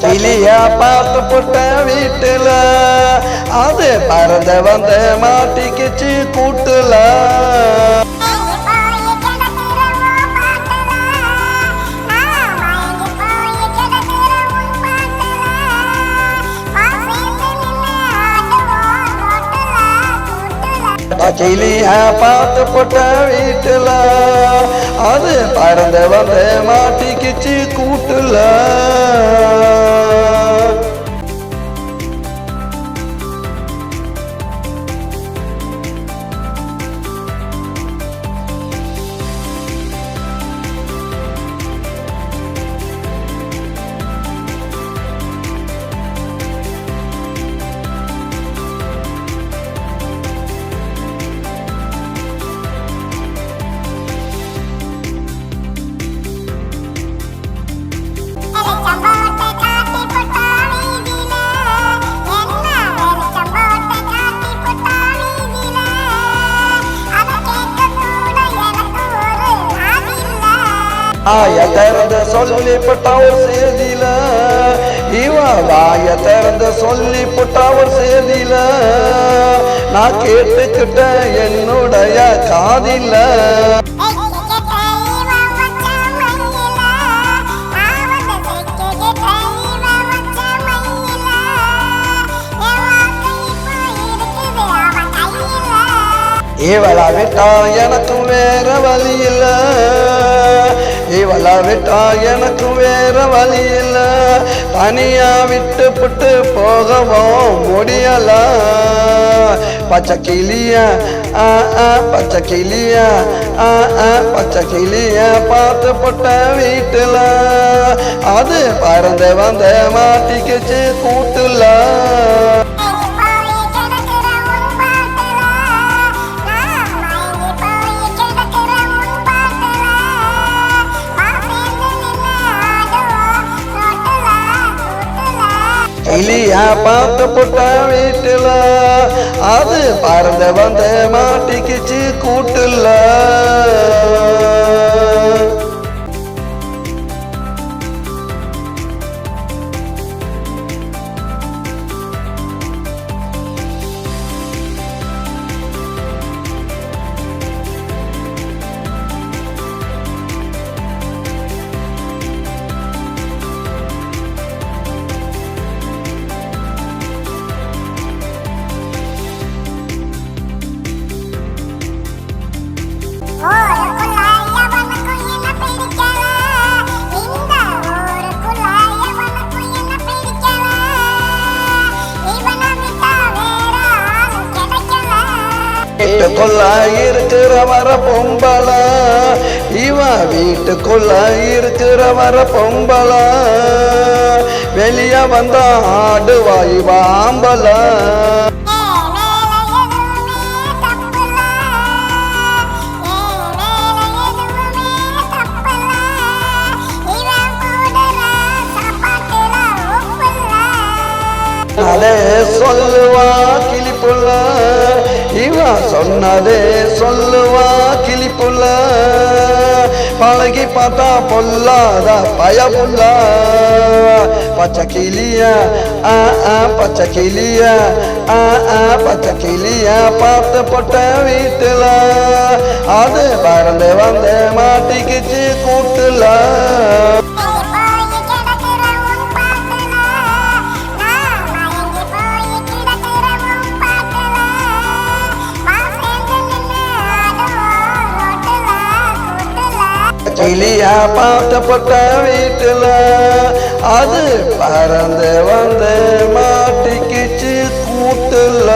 கிளியா பார்த்து போட்ட வீட்டுல அது பறந்து வந்து மாட்டிக்கிச்சு கூட்டுல. கிளியா பார்த்து போட்ட வீட்டுல அது பறந்து வந்து மாட்டிக்கிச்சு கூட்டுல. வாய திறந்து சொல்லி போட்டவர் செய்தில இவ வாய திறந்து சொல்லி போட்டவர் செய்தில நான் கேட்டுக்கிட்ட என்னுடைய காதில. இவளை விட்டா எனக்கு வேற வழி இல்ல, இவளை விட்டா எனக்கு வேற வழி இல்ல, தனியா விட்டு புட்டு போகவும் முடியல. பச்சை கிளியா பச்சை கிளியா பச்சை கிளிய பார்த்து போட்ட வீட்டுல அது பறந்து வந்து மாட்டிக்கிச்சு கூட்டுல. கிளியா பார்த்து போட்ட வீட்டுல அது பறந்து வந்து மாட்டிக்கிச்சு கூட்டுல. வீட்டுக்குள்ள இருக்கிற வர பொம்பள இவ வீட்டுக்குள்ள இருக்கிற வர பொம்பள வெளிய வந்தா ஆடுவா இவ ஆம்பள. அதே சொல்லுவா கிளிப்புள்ள இவ சொன்னதே சொல்லுவா கிளிப்புள்ள, பழகி பார்த்தா பொல்லாத பயமுள்ள. பச்சை கிளியா பச்சை கிளியா பச்சை கிளியா பார்த்து போட்ட வீட்டுல அது பறந்து வந்து மாட்டிக்கிச்சு கூட்டுல. கிளியா பார்த்து போட்ட வீட்டுல அது பறந்து வந்து மாட்டிக்கிச்சு கூட்டுல.